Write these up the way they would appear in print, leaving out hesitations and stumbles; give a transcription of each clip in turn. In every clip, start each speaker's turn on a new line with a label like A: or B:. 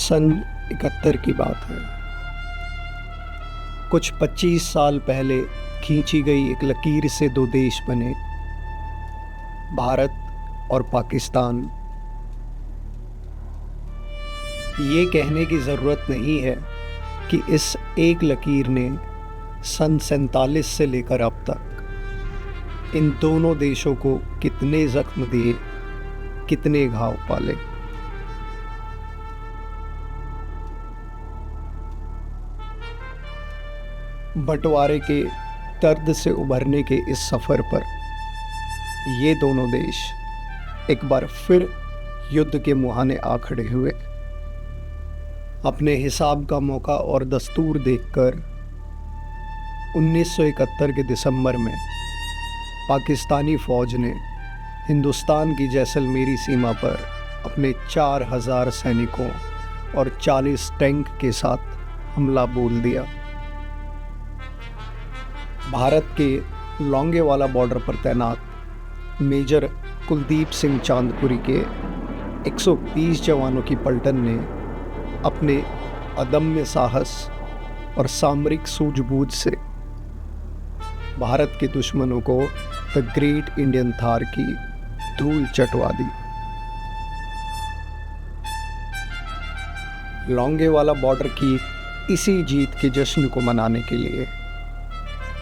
A: सन 71 की बात है। कुछ 25 साल पहले खींची गई एक लकीर से दो देश बने, भारत और पाकिस्तान। ये कहने की ज़रूरत नहीं है कि इस एक लकीर ने सन 47 से लेकर अब तक इन दोनों देशों को कितने ज़ख्म दिए, कितने घाव पाले। बंटवारे के दर्द से उभरने के इस सफ़र पर ये दोनों देश एक बार फिर युद्ध के मुहाने आ खड़े हुए। अपने हिसाब का मौका और दस्तूर देखकर 1971 के दिसंबर में पाकिस्तानी फ़ौज ने हिंदुस्तान की जैसलमेरी सीमा पर अपने 4000 सैनिकों और 40 टैंक के साथ हमला बोल दिया। भारत के लौंगेवाला बॉर्डर पर तैनात मेजर कुलदीप सिंह चांदपुरी के 120 जवानों की पलटन ने अपने अदम्य साहस और सामरिक सूझबूझ से भारत के दुश्मनों को द ग्रेट इंडियन थार की धूल चटवा दी। लौंगेवाला बॉर्डर की इसी जीत के जश्न को मनाने के लिए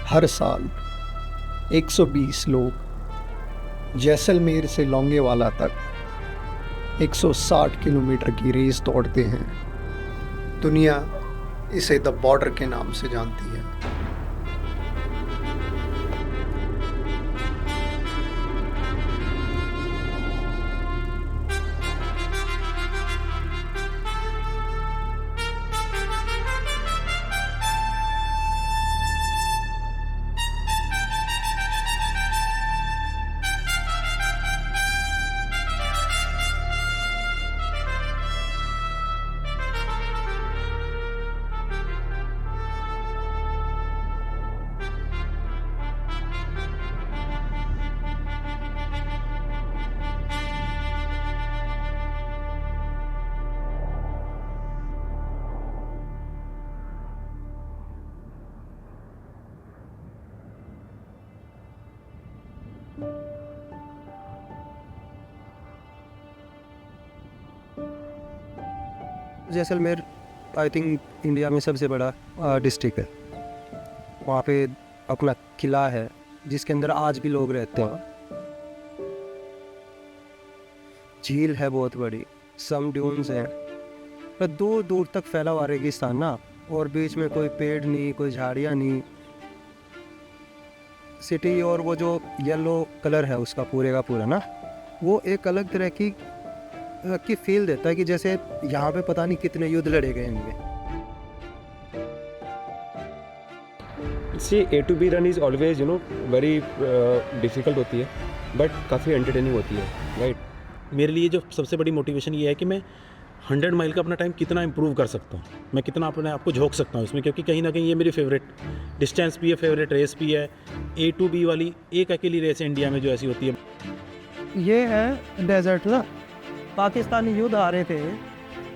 A: हर साल 120 लोग जैसलमेर से लौंगेवाला तक 160 किलोमीटर की रेस दौड़ते हैं। दुनिया इसे द बॉर्डर के नाम से जानती है।
B: जैसलमेर आई थिंक इंडिया में सबसे बड़ा डिस्ट्रिक्ट है। वहाँ पे अपना किला है जिसके अंदर आज भी लोग रहते हैं। झील है बहुत बड़ी, सम ड्यून्स हैं, पर दूर दूर तक फैला हुआ रेगिस्तान ना, और बीच में कोई पेड़ नहीं, कोई झाड़ियाँ नहीं। सिटी और वो जो येलो कलर है उसका पूरे का पूरा ना, वो एक अलग तरह की फील देता है कि जैसे यहाँ पे पता नहीं कितने युद्ध लड़े गए होंगे।
C: सी A to B run is always very difficult होती है, बट काफ़ी एंटरटेनिंग होती है, राइट।
D: मेरे लिए जो सबसे बड़ी मोटिवेशन ये है कि मैं 100 माइल का अपना टाइम कितना इंप्रूव कर सकता हूँ, मैं कितना अपने आप को झोंक सकता हूँ इसमें, क्योंकि कहीं ना कहीं ये मेरी फेवरेट डिस्टेंस भी है, फेवरेट रेस भी है। A to B वाली एक अकेली रेस है इंडिया में जो ऐसी होती है।
E: ये है डेजर्ट ना, पाकिस्तानी युद्ध आ रहे थे,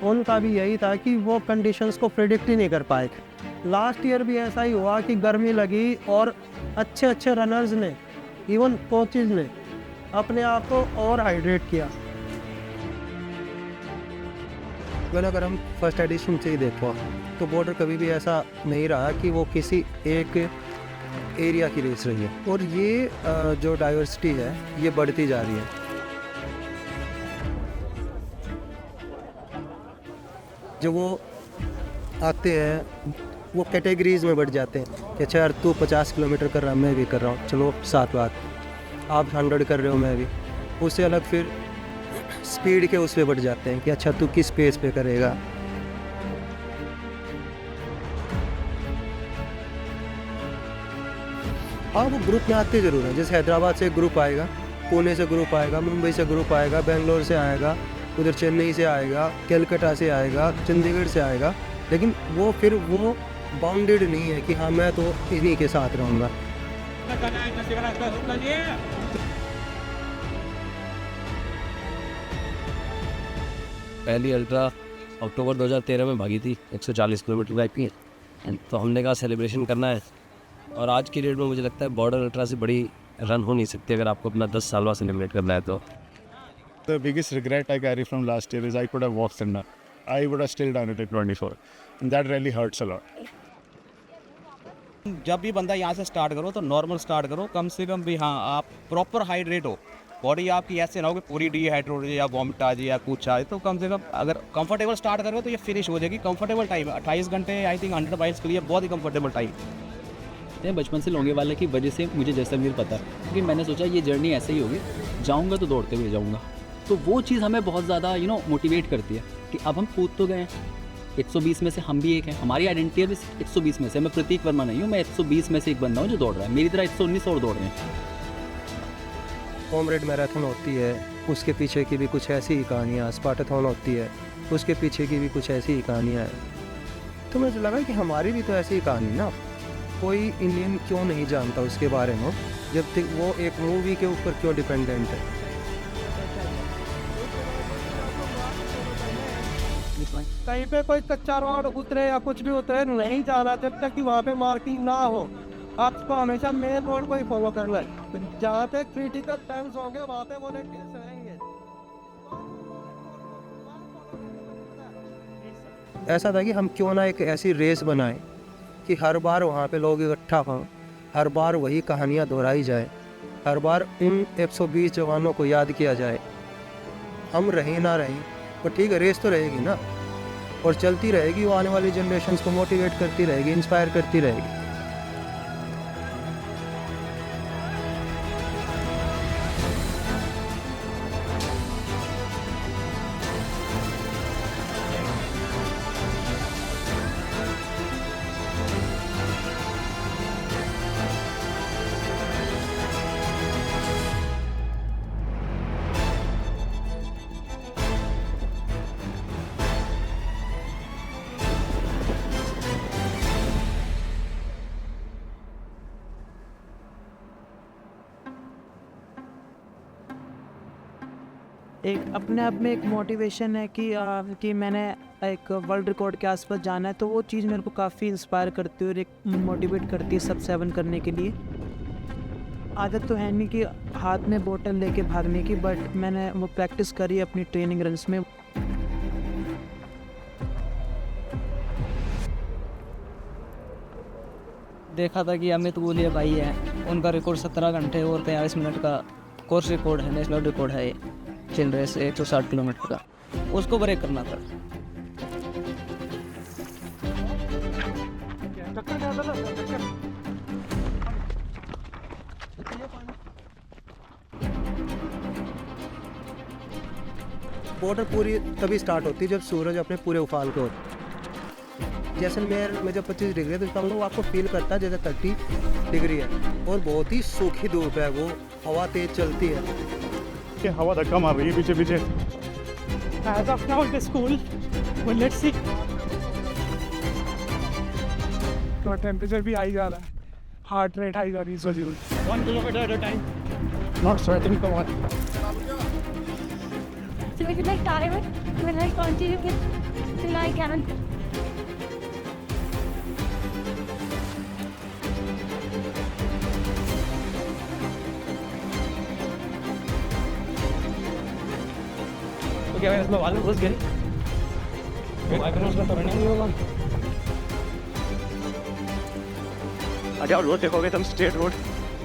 E: उनका भी यही था कि वो कंडीशंस को प्रेडिक्ट ही नहीं कर पाए थे। लास्ट ईयर भी ऐसा ही हुआ कि गर्मी लगी और अच्छे अच्छे रनर्स ने, इवन कोचेज ने अपने आप को और हाइड्रेट किया।
B: अगर हम फर्स्ट एडिशन से ही देखो तो बॉर्डर कभी भी ऐसा नहीं रहा कि वो किसी एक एरिया की रेस रही है, और ये जो डाइवर्सिटी है ये बढ़ती जा रही है। जो वो आते हैं वो कैटेगरीज में बढ़ जाते हैं कि अच्छा यार तू 50 किलोमीटर कर रहा है, मैं भी कर रहा हूँ, चलो साथ बात, आप 100 कर रहे हो, मैं भी। उससे अलग फिर स्पीड के उस पे बढ़ जाते हैं कि अच्छा तू किस पेस पे करेगा। हाँ, वो ग्रुप में आते ज़रूर हैं, जैसे हैदराबाद से ग्रुप आएगा, पुणे से ग्रुप आएगा, मुंबई से ग्रुप आएगा, बेंगलोर से आएगा, उधर चेन्नई से आएगा, कलकत्ता से आएगा, चंडीगढ़ से आएगा, लेकिन वो फिर वो बाउंडेड नहीं है कि हाँ मैं तो इन्हीं के साथ रहूँगा।
F: पहली अल्ट्रा अक्टूबर 2013 में भागी थी 140 किलोमीटर बाइक की। तो हमने कहा सेलिब्रेशन करना है, और आज की डेट में मुझे लगता है बॉर्डर अल्ट्रा से बड़ी रन हो नहीं सकती अगर आपको अपना 10 साल बाद सेलिब्रेट करना है तो।
G: The biggest regret I carry from last year is I could have walked and done. I would have still done it at 24. And that really hurts a lot.
H: जब भी बंदा यहाँ से स्टार्ट करो तो नॉर्मल स्टार्ट करो, कम से कम भी हाँ आप प्रॉपर हाइड्रेट हो, बॉडी आपकी ऐसे ना हो कि पूरी डिहाइड्रेट हो जाए या वॉमिट आ जाए या कुछ आ जाए। तो कम से कम अगर कंफर्टेबल स्टार्ट करो तो ये फिनिश हो जाएगी। कंफर्टेबल टाइम 28 घंटे आई थिंक 100 माइल्स के लिए बहुत ही कंफर्टेबल टाइम।
I: बचपन से लोंगेवाला की वजह से मुझे जैसलमेर पता है, क्योंकि मैंने सोचा ये जर्नी ऐसे ही होगी, जाऊँगा तो दौड़ते हुए जाऊँगा। तो वो चीज़ हमें बहुत ज़्यादा मोटिवेट करती है कि अब हम कूद तो गए हैं, 120 में से हम भी एक हैं, हमारी आइडेंटिटी है 120 में से। मैं प्रतीक वर्मा नहीं हूँ, मैं 120 में से एक बंदा हूँ जो दौड़ रहा है, मेरी तरह 119 और दौड़ रहे हैं।
B: कॉमरेड मैराथन होती है, उसके पीछे की भी कुछ ऐसी ही कहानियाँ, स्पार्टाथन होती है, उसके पीछे की भी कुछ ऐसी ही कहानियाँ हैं। तो मुझे लगा कि हमारी भी तो ऐसी ही कहानी ना, कोई इंडियन क्यों नहीं जानता उसके बारे में, जब तक वो एक मूवी के ऊपर क्यों डिपेंडेंट है।
E: कहीं पे कोई कच्चा रोड उतरे या कुछ भी उतरे नहीं जाना जब तक कि वहाँ पे मार्किंग ना हो। आपको हमेशा मेन रोड को ही फॉलो करना है, जहाँ पे क्रिटिकल टाइम्स होंगे वहाँ पे वॉलंटियर्स रहेंगे।
B: ऐसा था कि हम क्यों ना एक ऐसी रेस बनाएं कि हर बार वहाँ पे लोग इकट्ठा हों, हर बार वही कहानियाँ दोहराई जाए, हर बार उन 120 जवानों को याद किया जाए। हम रहें ना रहें पर ठीक है, रेस तो रहेगी ना, और चलती रहेगी, वो आने वाली जनरेशन को मोटिवेट करती रहेगी, इंस्पायर करती रहेगी।
J: एक अपने आप में एक मोटिवेशन है कि मैंने एक वर्ल्ड रिकॉर्ड के आसपास जाना है, तो वो चीज़ मेरे को काफ़ी इंस्पायर करती है और एक मोटिवेट करती है सब 7 करने के लिए। आदत तो है नहीं कि हाथ में बोतल लेके भागने की, बट मैंने वो प्रैक्टिस करी अपनी ट्रेनिंग रन्स में।
K: देखा था कि अमित गुलिया भाई है, उनका रिकॉर्ड 17 घंटे और 43 मिनट का कोर्स रिकॉर्ड है, नेशनल रिकॉर्ड है ये चिल रेस 160 किलोमीटर का, उसको ब्रेक करना था।
B: बॉर्डर पूरी तभी स्टार्ट होती है जब सूरज अपने पूरे उफान पे होता है। जैसलमेर में जब 25 डिग्री है तो इसका मतलब आपको फील करता है जैसे 30 डिग्री है, और बहुत ही सूखी धूप है, वो हवा तेज चलती है,
G: हवा धक्का मार रही है पीछे पीछे।
E: As of now it is cool, but let's see. तो टेम्परेचर भी हाई जा रहा है, हार्ट रेट हाई जा रही है, 1 kilometre at a time, not sweating so much.
L: So we could like time it, we'll like continue till I can.
K: क्या मैं इसमें वाले घुस गई, तो नहीं होगा।
H: अच्छा रोड देखोगे तुम, straight road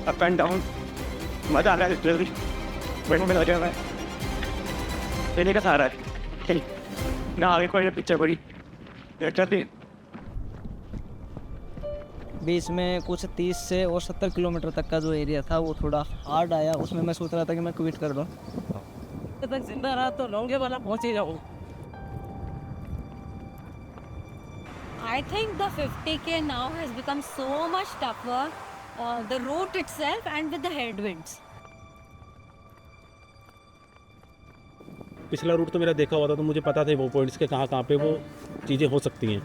H: up and down, मजा आ रहा है लिटरली, बैठने में लगा हुआ है, देने का सहारा है ना, आगे कोई पीछे कोई लिटरली।
K: बीच में कुछ 30 से और 70 किलोमीटर तक का जो एरिया था वो थोड़ा हार्ड आया, उसमें मैं सोच रहा था कि मैं क्विट कर दूँ, तक जिंदा रहा तो लोंगेवाला पहुंच ही जाऊँ।
L: I think the 50K now has become so much tougher, the route itself and with the headwinds.
D: पिछला रूट तो मेरा देखा हुआ था, तो मुझे पता था वो पॉइंट्स के कहाँ पे वो चीज़ें हो सकती हैं।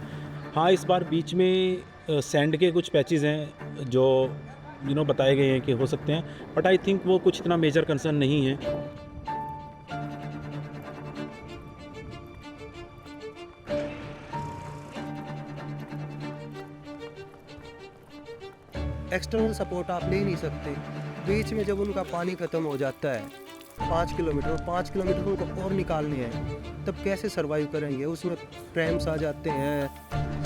D: हाँ, इस बार बीच में सैंड के कुछ पैचेस हैं जो बताए गए हैं कि हो सकते हैं, बट आई थिंक वो कुछ इतना मेजर कंसर्न नहीं है।
B: एक्सटर्नल सपोर्ट आप ले नहीं सकते। बीच में जब उनका पानी ख़त्म हो जाता है 5 किलोमीटर उनको और निकालने हैं, तब कैसे सर्वाइव करेंगे? उसमें क्रैम्प्स आ जाते हैं,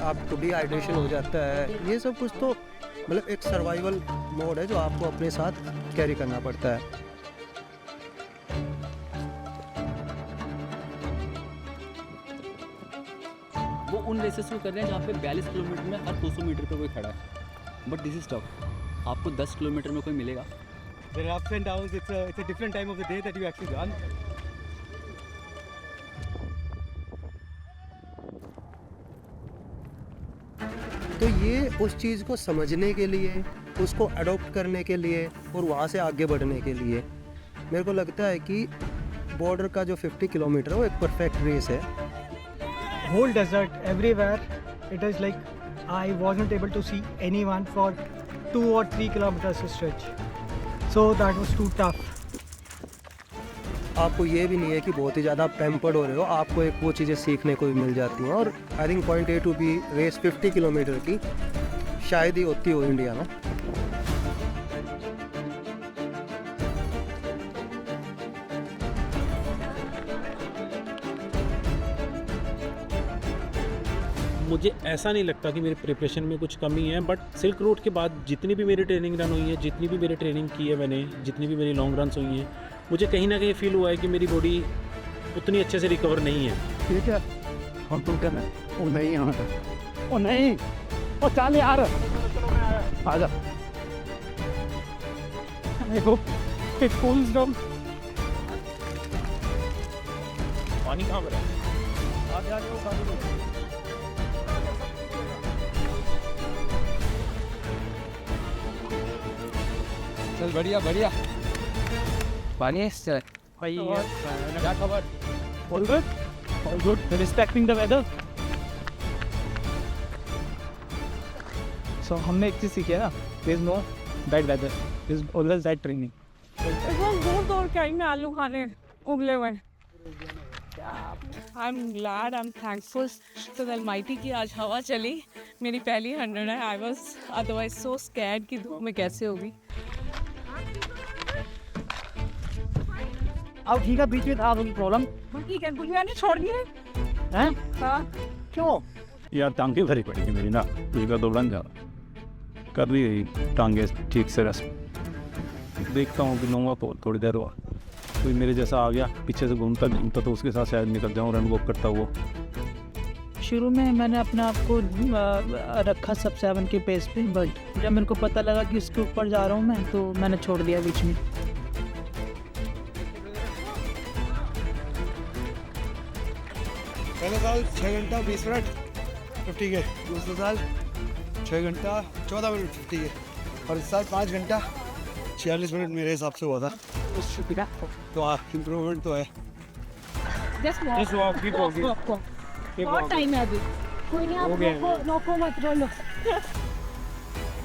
B: आपको डिहाइड्रेशन हो जाता है। ये सब कुछ तो मतलब एक सर्वाइवल मोड है जो आपको अपने साथ कैरी करना पड़ता है।
I: वो उन रेसेस को कर रहे हैं जहाँ पे 42 किलोमीटर में हर 200 मीटर पे कोई खड़ा है, बट दिस इज टफ। आपको 10 किलोमीटर में कोई मिलेगा।
H: There are ups and downs. It's a different time of the day that you actually run.
B: तो ये उस चीज़ को समझने के लिए, उसको अडॉप्ट करने के लिए और वहाँ से आगे बढ़ने के लिए मेरे को लगता है कि बॉर्डर का जो 50 किलोमीटर है वो एक परफेक्ट रेस है।
M: Whole desert everywhere. It is like I wasn't able to see anyone for 2 or 3 kilometers stretch. So that was too tough.
B: आपको ये भी नहीं है कि बहुत ही ज़्यादा पैम्पर्ड हो रहे हो, आपको एक वो चीज़ें सीखने को भी मिल जाती हैं। और I think point A to B race 50 kilometre की शायद ही होती हो इंडिया में।
D: मुझे ऐसा नहीं लगता कि मेरे प्रिपरेशन में कुछ कमी है, बट सिल्क रोड के बाद जितनी भी मेरी ट्रेनिंग रन हुई है, जितनी भी मेरी ट्रेनिंग की है मैंने, जितनी भी मेरी लॉन्ग रन्स हुई हैं, मुझे कहीं ना कहीं फील हुआ है कि मेरी बॉडी उतनी अच्छे से रिकवर नहीं है।
A: ठीक है, हम तुम कहना वो नहीं यहाँ ओ नहीं ओ चल यार आ जा।
M: I hope it cools down.
D: पानी कहाँ पर है?
F: चल बढ़िया बढ़िया। पानी है चल।
M: क्या खबर? All good? All good. Respecting the weather. So हमने एक चीज़ सीखी है ना, there is no bad weather. There is always that training.
L: दूर के आई मैं आलू खाने उबले हुए।
N: I'm glad, I'm thankful to the Almighty कि आज हवा चली। मेरी पहली 100 है। I was otherwise so scared कि धूप में कैसे होगी।
M: अब ठीक है, बीच में था कोई प्रॉब्लम?
N: ठीक है, कुछ मैंने छोड़ दिया
M: हैं?
N: हाँ।
M: क्यों?
G: यार टांगे भरी पड़ी मेरी ना, तुझका दौड़न जा कर रही है टांगे ठीक से रेस्ट। देखता हूँ कि लूँगा थोड़ी देर हुआ कोई मेरे जैसा आ गया पीछे से घूमता तो उसके साथ शायद निकल जाऊँ रन वॉक करता हुआ।
J: शुरू में मैंने अपने आप को रखा सब 7 के पेस पे, बट जब मेरे को पता लगा कि उसके ऊपर जा रहा हूँ मैं, तो मैंने छोड़ दिया बीच में।
O: पहले साल 6 घंटा 20 मिनट 50 के, दूसरे साल 6 घंटा 14 मिनट 50 के, और इस साल 5 घंटा 46 मिनट मेरे हिसाब से हुआ था। तो इम्प्रूवमेंट तो है।
N: Just walk, keep walking. बहुत टाइम है अभी। कोई नहीं, आप नोको मत रोलो।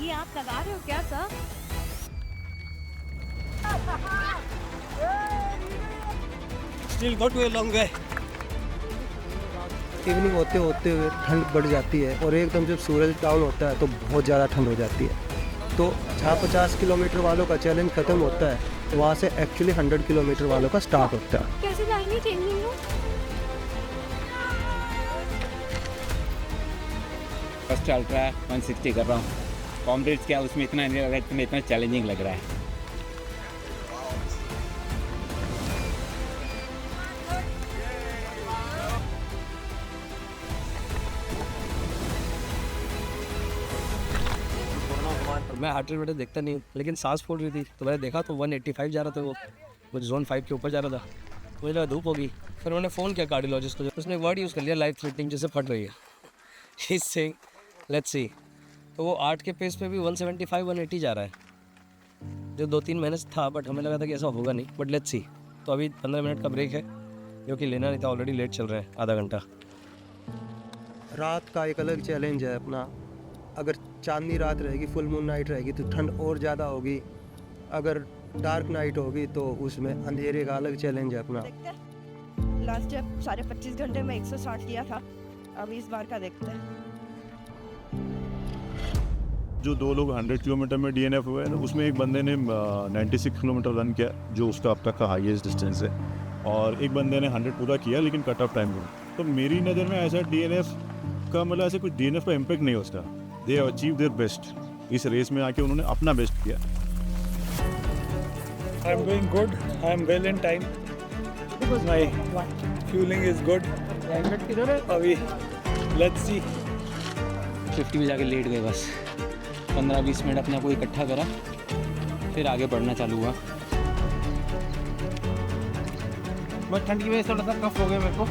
L: ये आप लगा रहे हो क्या sir?
O: Still got a long way.
B: Evening होते होते हुए ठंड बढ़ जाती है और एकदम जब सूरज डाउन होता है तो बहुत ज़्यादा ठंड हो जाती है। तो जहाँ 50 किलोमीटर वालों का चैलेंज ख़त्म होता है, वहाँ से एक्चुअली 100 किलोमीटर वालों का स्टार्ट होता है।
L: कैसे जाएंगे चेंजिंग रूम?
H: फर्स्ट अल्ट्रा 160 कर रहा हूँ। कॉम्रेड्स क्या उसमें इतना नहीं लग रहा है, इतना चैलेंजिंग लग रहा है।
F: मैं हार्ट रेट देखता नहीं हूँ, लेकिन सांस फूल रही थी तो मैंने देखा तो 185 जा रहा था, वो जोन 5 के ऊपर जा रहा था। मुझे लगा धूप होगी, फिर उन्होंने फ़ोन किया कार्डियोलॉजिस्ट को, उसने वर्ड यूज़ कर लिया लाइफ थ्रेटनिंग, जैसे फट रही है। He is saying let's see. तो वो 8 के पेस पे भी 175 180 जा रहा है, जो 2-3 महीने से था, बट हमें लगा था कि ऐसा होगा नहीं, बट लेट्स सी। तो अभी 15 मिनट का ब्रेक है, जो कि लेना नहीं था, ऑलरेडी लेट चल रहा है आधा घंटा।
B: रात का एक अलग चैलेंज है अपना। अगर चांदनी रात रहेगी, फुल मून नाइट रहेगी तो ठंड और ज़्यादा होगी। अगर डार्क नाइट होगी तो उसमें अंधेरे का अलग चैलेंज है अपना।
N: लास्ट जब 25.5 घंटे में 160 किया था, अब इस बार का देखते हैं।
P: जो 2 लोग 100 किलोमीटर में DNF हुए हैं, उसमें एक बंदे ने 96 किलोमीटर रन किया, जो उसका अब तक का हाईएस्ट डिस्टेंस है, और एक बंदे ने 100 पूरा किया लेकिन कट ऑफ टाइम में। तो मेरी नज़र में ऐसा DNF का मतलब ऐसे कुछ DNF का इम्पैक्ट नहीं होता। They achieve their best. इस रेस में आके उन्होंने अपना बेस्ट किया।
Q: I am going good, I am well in time, my fuelling is good. अभी लेट्स सी।
I: 50 में जाके लेट गए बस। 15-20 मिनट अपने आप को इकट्ठा करा, फिर आगे बढ़ना चालू हुआ।
Q: बस ठंड की वजह से थोड़ा सा कफ हो गया मेरे को।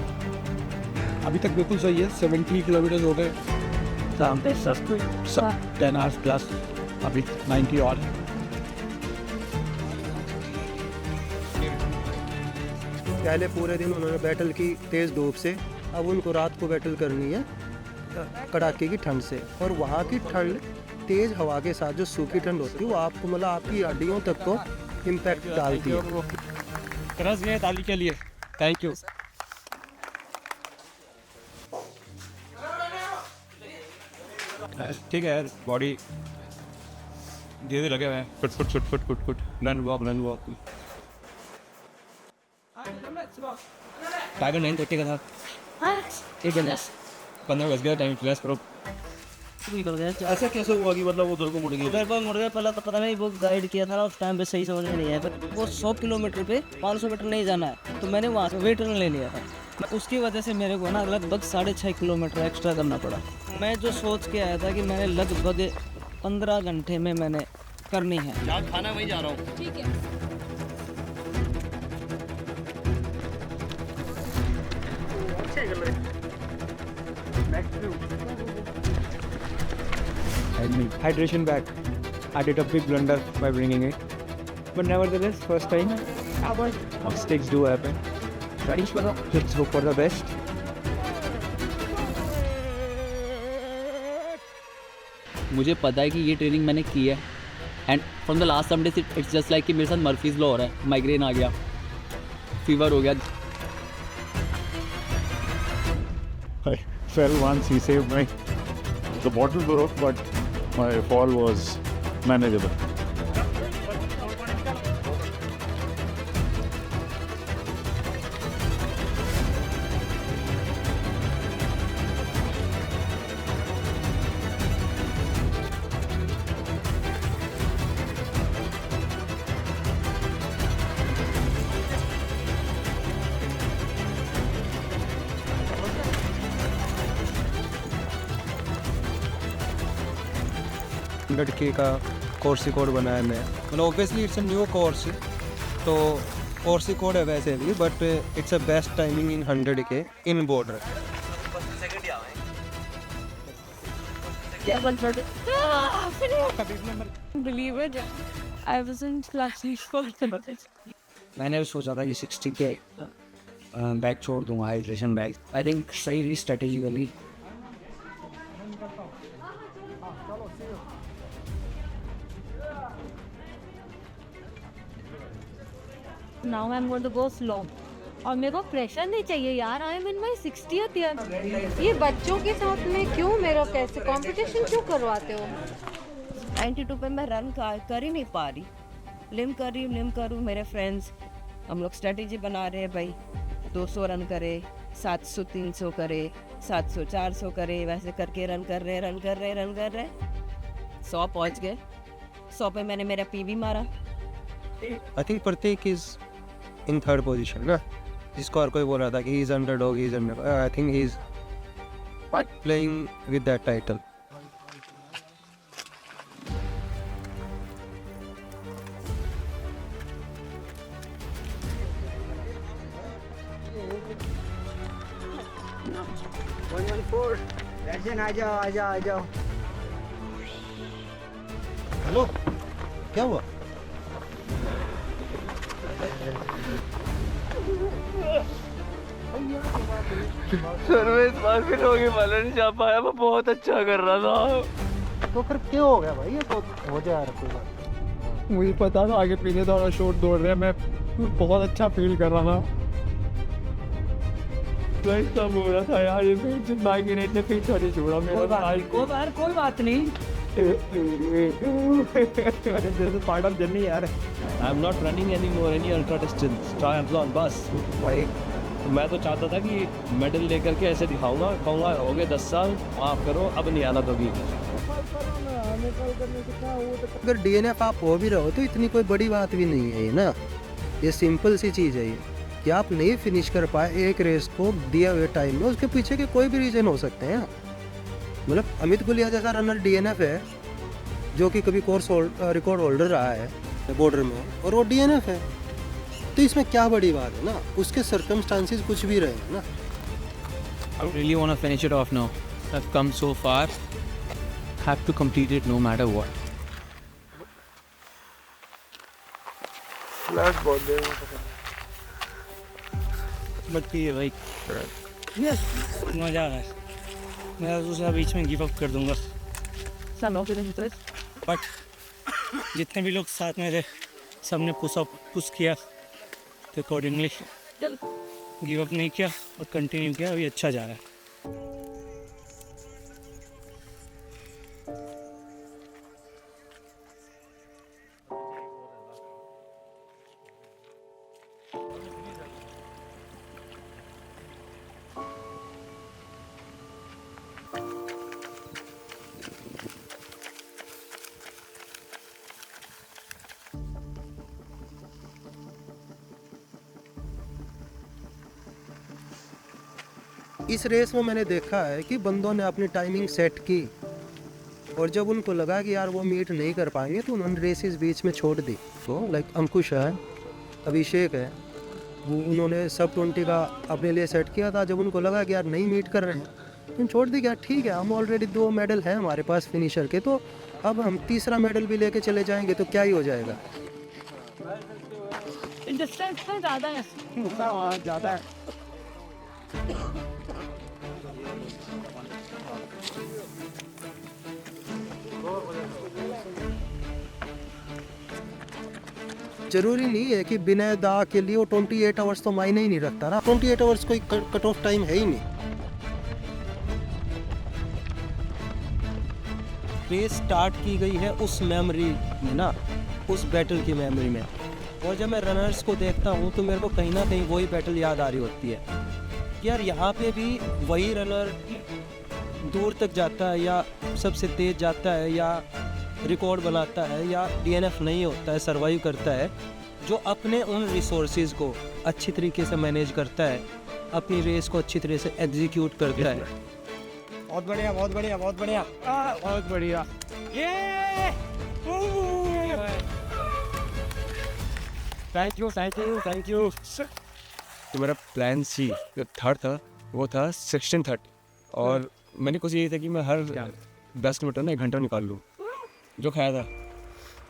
Q: अभी तक बिल्कुल सही है। 70 किलोमीटर हो गए, 10 आवर्स प्लस, अभी 90 और।
B: पहले पूरे दिन उन्होंने बैटल की तेज़ धूप से, अब उनको रात को बैटल करनी है कड़ाके की ठंड से। और वहाँ की ठंड तेज़ हवा के साथ जो सूखी ठंड होती है वो आपको मतलब आपकी हड्डियों तक को इम्पैक्ट डालती है।
H: तरस गए ताली के लिए, थैंक यू। ठीक है यार, बॉडी धीरे धीरे लगे हुए हैं। Foot run walk. टाइगर 9:30 का था। 15 बज गया, टाइम फ्लैश करो।
E: ऐसा कैसे हुआ कि मतलब वो उधर को मुड़ गई?
K: उधर को मुड़ गया, पहले तो पता नहीं, वो गाइड किया था ना उस टाइम पे, सही समझ में नहीं आया। पर वो 100 किलोमीटर पे 500 मीटर नहीं जाना है, तो मैंने वहाँ से वेट रन ले लिया था। उसकी वजह से मेरे को ना लगभग 6.5 किलोमीटर एक्स्ट्रा करना पड़ा। मैं जो सोच के आया था कि मैंने लगभग 15 घंटे में मैंने करनी है।
H: यार खाना वहीं जा रहा हूँ।
L: ठीक है।
C: Hydration bag. I did a big blunder by bringing it, but nevertheless, first time, mistakes do happen. Let's hope for the best.
I: मुझे पता है कि ये ट्रेनिंग मैंने की है, and from the last some days it's just like कि मेरे साथ मर्फीज लॉ हो रहा है। माइग्रेन आ गया, फीवर हो गया।
P: I fell once, he saved me. The bottle broke, but my fall was manageable.
B: के का कोर्स कोड बनाया मैं, मतलब obviously it's a new course, तो कोर्स कोड है वैसे भी, but it's a best timing in 100K in border.
N: Believe it, I wasn't planning for it.
K: मैंने सोचा था कि 60K बैग छोड़ दूंगा, हाइड्रेशन बैग। आई थिंक सही रही strategically.
L: Now I'm going to go slow. और मेरे को प्रेशर नहीं चाहिए यार। I am in my 60th year. ये बच्चों के साथ में क्यों मेरा कैसे कंपटीशन क्यों करवाते हो?
K: 92 पे मैं रन कर ही नहीं पा रही। लिम करूँ मेरे फ्रेंड्स, हम लोग स्ट्रेटेजी बना रहे हैं भाई। 200 रन करे, 700 300 करे, 700 400 करे, वैसे करके रन कर रहे 100 पहुँच गए। 100 पे मैंने मेरा PB मारा।
B: I think Prateek is in 3rd position ना, जिसको हर कोई बोल रहा था कि he is underdog, he is underdog. I think he is playing with that title.
E: आ जाओ। हेलो, क्या हुआ?
R: सर्विस मार्केट होगी वाला नहीं जा पाया, मैं बहुत अच्छा कर रहा था।
E: तो फिर क्यों हो गया भाई? ये तो हो जाए कोई बात।
A: मुझे पता था आगे पीछे थोड़ा शॉट दौड़ रहे हैं, मैं बहुत अच्छा फील कर रहा था।
R: सब हो रहा था यार, ये फिर माइग्रेन ने फिर थोड़ी छोड़ा मेरा।
K: कोई बात नहीं,
C: पार्ट ऑफ जर्नी यार।
F: I am not running any more any ultra distance triathlon बस। मैं तो चाहता था कि मेडल लेकर के ऐसे दिखाऊंगा, कहूँगा हो गए 10 साल, माफ़ करो अब नहीं आना कभी।
B: अगर DNF आप हो भी रहे हो तो इतनी कोई बड़ी बात भी नहीं है ये ना, ये सिंपल सी चीज़ है ये कि आप नहीं फिनिश कर पाए एक रेस को दिए हुए टाइम में, उसके पीछे के कोई भी रीज़न हो सकते हैं। मतलब अमित गुलिया जैसा रनर DNF है जो कि कभी कोर्स रिकॉर्ड होल्डर रहा है बॉर्डर में, और वो DNF है, तो इसमें क्या बड़ी बात है ना, उसके सर्कमस्टांसिस कुछ भी रहे हैं ना।
F: I really want to finish it off now. I've come so far. Have to complete it no matter what.
R: Flash बहुत देर में
F: बट ये भाई यस मज़ा आ रहा है। मैं दूसरा बीच में गिव अप कर दूंगा। बट जितने भी लोग साथ में थे सबने पुश किया तो अकॉर्डिंगली गिव अप नहीं किया और कंटिन्यू किया, अभी अच्छा जा रहा है।
B: इस रेस में मैंने देखा है कि बंदों ने अपनी टाइमिंग सेट की और जब उनको लगा कि यार वो मीट नहीं कर पाएंगे तो उन्होंने रेसेस बीच में छोड़ दी। तो लाइक अंकुश है, अभिषेक है, वो उन्होंने सब 20 का अपने लिए सेट किया था। जब उनको लगा कि यार नहीं मीट कर रहे हैं तो छोड़ दी गया। ठीक है, हम ऑलरेडी 2 मेडल हैं हमारे पास फिनिशर के, तो अब हम तीसरा मेडल भी लेके चले जाएंगे तो क्या ही हो जाएगा।
N: डिस्टेंस तो ज़्यादा है,
C: ज़्यादा है।
B: जरूरी नहीं है कि बिना दा के लिए वो 28 आवर्स तो मायने ही नहीं रखता ना। 28 आवर्स कोई कट ऑफ टाइम है ही नहीं। रेस स्टार्ट की गई है उस मेमोरी में ना, उस बैटल की मेमोरी में, और जब मैं रनर्स को देखता हूँ तो मेरे को कहीं ना कहीं वही बैटल याद आ रही होती है। यार यहाँ पे भी वही रनर दूर तक जाता है या सबसे तेज जाता है या रिकॉर्ड बनाता है या DNF नहीं होता है, सर्वाइव करता है, जो अपने उन रिसोर्सेज को अच्छी तरीके से मैनेज करता है, अपनी रेस को अच्छी तरह से एग्जीक्यूट करता है।
C: बहुत बढ़िया, बहुत बढ़िया, बहुत बढ़िया, बहुत बढ़िया। Thank you, thank you, thank you.
F: तो मेरा प्लान सी जो थर्ड था वो था 16:30 और मैंने कोशिश यही था कि मैं हर 10 किलोमीटर ना 1 घंटा निकाल लूँ। जो खाया था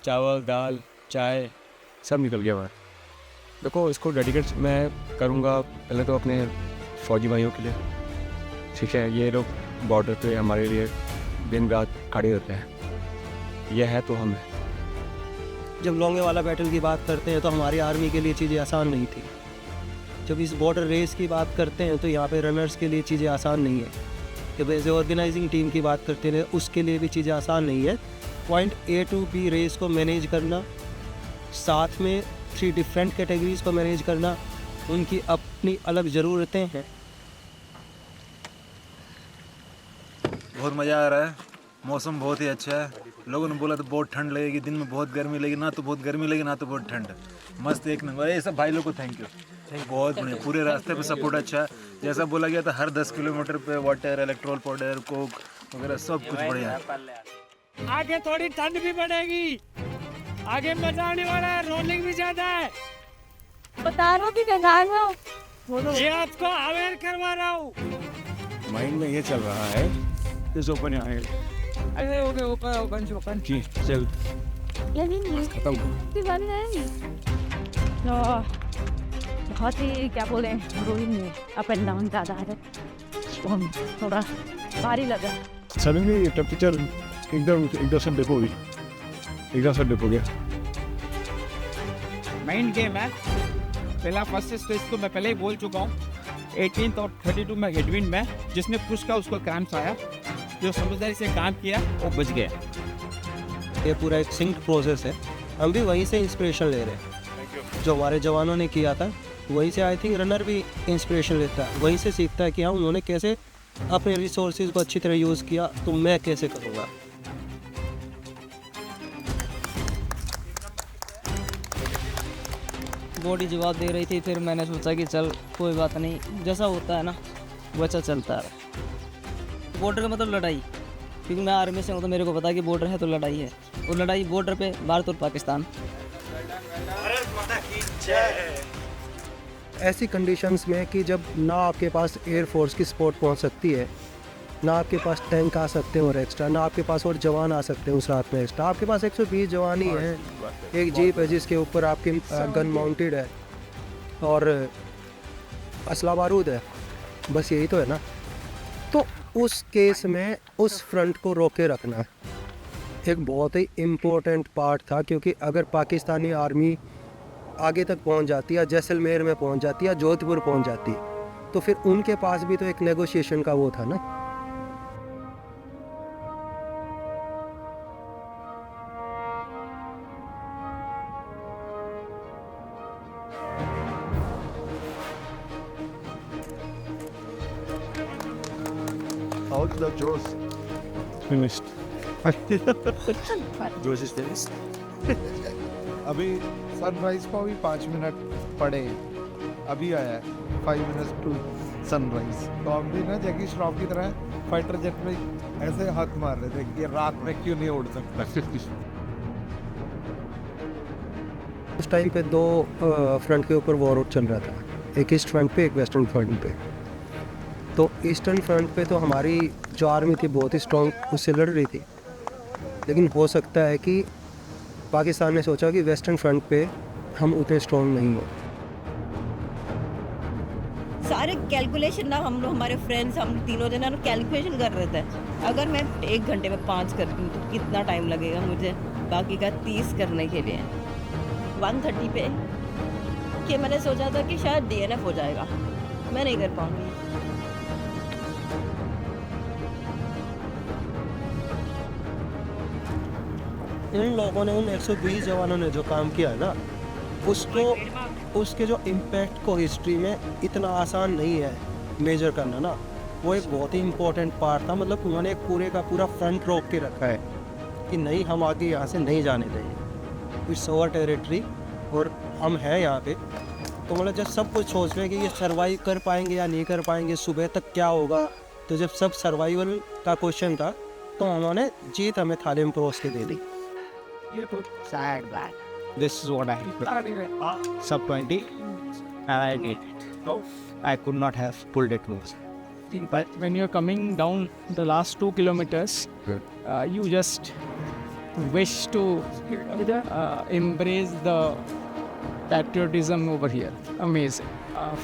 F: चावल दाल चाय सब निकल गया बाहर। देखो इसको डेडिकेट मैं करूँगा पहले तो अपने फौजी भाइयों के लिए, ठीक है। ये लोग बॉर्डर पे हमारे लिए दिन रात खड़े होते हैं, यह है तो हम है।
B: जब लॉन्गे वाला बैटल की बात करते हैं तो हमारी आर्मी के लिए चीज़ें आसान नहीं थी। जब इस बॉर्डर रेस की बात करते हैं तो यहाँ पे रनर्स के लिए चीज़ें आसान नहीं है। जब एज ए ऑर्गेनाइजिंग टीम की बात करते हैं उसके लिए भी चीज़ें आसान नहीं है। Point A to B race को मैनेज करना, साथ में 3 डिफरेंट कैटेगरीज को मैनेज करना, उनकी अपनी अलग ज़रूरतें हैं।
S: बहुत मज़ा आ रहा है, मौसम बहुत ही अच्छा है। लोगों ने बोला तो बहुत ठंड लगेगी, दिन में बहुत गर्मी लगेगी, ना तो बहुत गर्मी लगी ना तो बहुत ठंड। मस्त एक नंबर। ये सब भाई लोग को थैंक यू, बहुत बढ़िया। पूरे रास्ते पे सपोर्ट अच्छा है, जैसा बोला गया था हर 10 किलोमीटर पे वाटर, इलेक्ट्रोल पाउडर, कोक वगैरह सब कुछ बढ़िया है।
C: आगे थोड़ी ठंड भी बढ़ेगी, आगे मजा आने वाला है, रोलिंग भी ज्यादा है।
L: बता रहा हूँ कि कंगाल में
C: ये आपको अवेयर करवा रहा हूँ।
G: माइंड में ये चल रहा है इस ओपन यहाँ
C: अरे ओके ओपन ओपन ओपन
G: जी चल
L: खत्म बहुत ही क्या बोले रोहिंग अप एंड डाउन ज़्यादा है, थोड़ा भारी लगा।
P: सडनली टेम्परेचर एकदम से डिप हो गई, एकदम से डिप हो गया।
C: माइंड गेम है। पहला फर्स्ट स्टेज तो मैं पहले ही बोल चुका हूँ। 18 और 32 में हेडविंड में जिसने पुश का उसको क्रैम्प्स आया, जो समझदारी से काम किया वो बच गया।
B: ये पूरा एक सिंक प्रोसेस है, हम भी वहीं से इंस्पिरेशन ले रहे हैं। जो हमारे जवानों ने किया था वहीं से आई थिंक रनर भी इंस्पिरेशन लेता है, वहीं से सीखता है कि हाँ उन्होंने कैसे अपने रिसोर्सेज को अच्छी तरह यूज़ किया, तो मैं कैसे करूँगा।
K: बॉडी जवाब दे रही थी, फिर मैंने सोचा कि चल कोई बात नहीं, जैसा होता है ना वैसा चलता है। बॉर्डर का मतलब लड़ाई, क्योंकि मैं आर्मी से हूँ तो मेरे को पता है कि बॉर्डर है तो लड़ाई है, और लड़ाई बॉर्डर पे भारत और पाकिस्तान।
B: ऐसी कंडीशंस में कि जब ना आपके पास एयरफोर्स की सपोर्ट पहुंच सकती है, ना आपके पास टैंक आ सकते हैं और एक्स्ट्रा, ना आपके पास और जवान आ सकते हैं उस रात में एक्स्ट्रा, आपके पास 120 जवान ही हैं, एक जीप है जिसके ऊपर आपके गन माउंटेड है और असला बारूद है, बस यही तो है ना। तो उस केस में उस फ्रंट को रोके रखना एक बहुत ही इम्पोर्टेंट पार्ट था, क्योंकि अगर पाकिस्तानी आर्मी आगे तक पहुंच जाती है, जैसलमेर में पहुंच जाती है, जोधपुर पहुंच जाती है, तो फिर उनके पास भी तो एक नेगोशिएशन का वो था ना।
P: How's the Josh?
G: Finished.
P: Josh is finished.
A: अभी सनराइज को भी 5 मिनट पड़े, अभी आया है 5 मिनट्स टू सनराइज। तो हम भी ना जैकी श्रॉफ की तरह फाइटर जेट में ऐसे हाथ मार रहे थे कि रात में क्यों नहीं उड़ सकता।
B: उस टाइम पे दो फ्रंट के ऊपर वॉर चल रहा था, एक ईस्ट फ्रंट पे एक वेस्टर्न फ्रंट पे। तो ईस्टर्न फ्रंट पे तो हमारी जो आर्मी थी बहुत ही स्ट्रॉन्ग उससे लड़ रही थी, लेकिन हो सकता है कि पाकिस्तान ने सोचा कि वेस्टर्न फ्रंट पे हम उतने स्ट्रॉन्ग नहीं हो।
T: सारे कैलकुलेशन ना हम लोग, हमारे फ्रेंड्स, हम तीनों जना कैलकुलेशन कर रहे थे, अगर मैं 1 घंटे में 5 करती हूँ तो कितना टाइम लगेगा मुझे बाकी का 30 करने के लिए। 130 पे कि मैंने सोचा था कि शायद DNF हो जाएगा, मैं नहीं कर पाऊँगी।
B: इन लोगों ने, उन 120 जवानों ने जो काम किया है ना, उसको, उसके जो इम्पैक्ट को हिस्ट्री में इतना आसान नहीं है मेजर करना ना। वो एक बहुत ही इम्पोर्टेंट पार्ट था, मतलब उन्होंने एक पूरे का पूरा फ्रंट रोक के रखा है कि नहीं, हम आगे यहाँ से नहीं जाने देंगे, इट्स ओवर टेरिटरी और हम हैं यहाँ पे। तो मतलब जब सब कुछ सोच रहे हैं कि ये सर्वाइव कर पाएंगे या नहीं कर पाएंगे, सुबह तक क्या होगा, तो जब सब सर्वाइवल का क्वेश्चन था तो उन्होंने जीत हमें थाली में परोस के दे दी।
H: Sad bad. This is what I did. Sub 20, and I did it. I could not have pulled it more.
Q: But when you're coming down the last 2 kilometers, you just wish to embrace the patriotism over here. Amazing.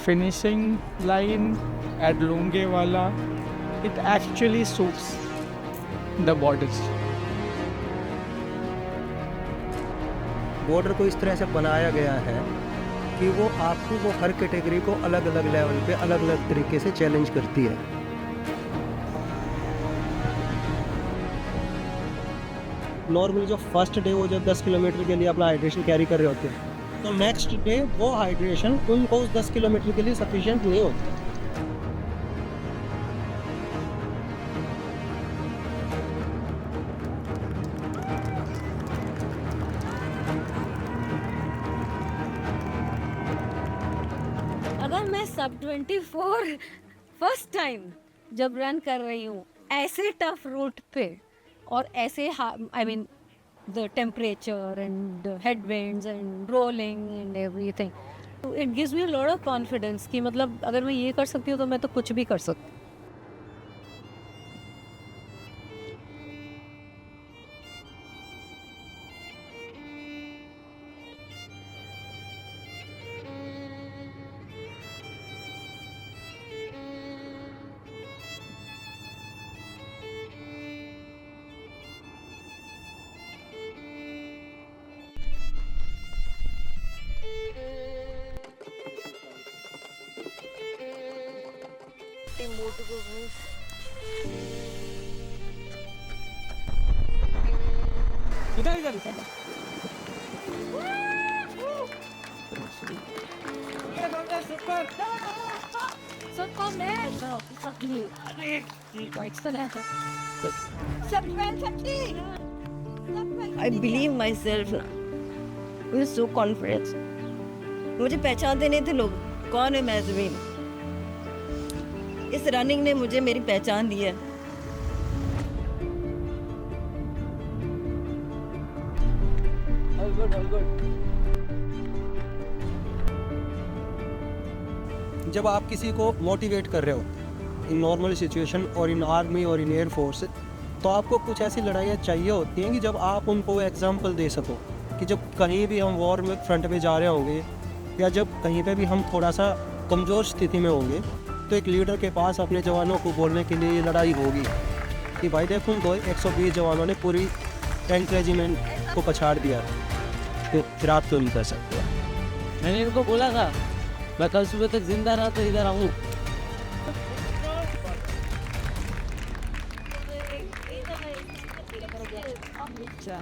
Q: Finishing line at Longewala, it actually suits the borders.
B: Border को इस तरह से बनाया गया है कि वो आपको वो हर कैटेगरी को अलग अलग लेवल पे अलग अलग तरीके से चैलेंज करती है। नॉर्मली जो फर्स्ट डे वो जब 10 किलोमीटर के लिए अपना हाइड्रेशन कैरी कर रहे होते हैं, तो नेक्स्ट डे वो हाइड्रेशन उनको उस 10 किलोमीटर के लिए सफिशिएंट नहीं होती।
L: अगर मैं सब 24 फर्स्ट टाइम जब रन कर रही हूँ ऐसे टफ रूट पे और ऐसे I mean the temperature and headwinds and rolling and everything, तो it gives me lot of confidence कि मतलब अगर मैं ये कर सकती हूँ तो मैं तो कुछ भी कर सकती हूँ।
N: इधर इधर इधर
T: I believe my self, so confidence. मुझे पहचानते नहीं थे लोग, कौन है मैज़मीन। इस रनिंग ने मुझे मेरी पहचान दी है।
B: जब आप किसी को मोटिवेट कर रहे हो इन नॉर्मल सिचुएशन और इन आर्मी और इन एयरफोर्स, तो आपको कुछ ऐसी लड़ाइयाँ चाहिए होती हैं कि जब आप उनको एग्जांपल दे सको कि जब कहीं भी हम वॉर में फ्रंट पे जा रहे होंगे या जब कहीं पे भी हम थोड़ा सा कमज़ोर स्थिति में होंगे, तो एक लीडर के पास अपने जवानों को बोलने के लिए ये लड़ाई होगी कि भाई देखो उनको 120 जवानों ने पूरी टैंक रेजिमेंट को पछाड़ दिया, तो फिर आप क्यों नहीं कर सकते।
K: मैंने इनको बोला था मैं कल सुबह तक जिंदा रहा तो इधर आऊँ।
L: अच्छा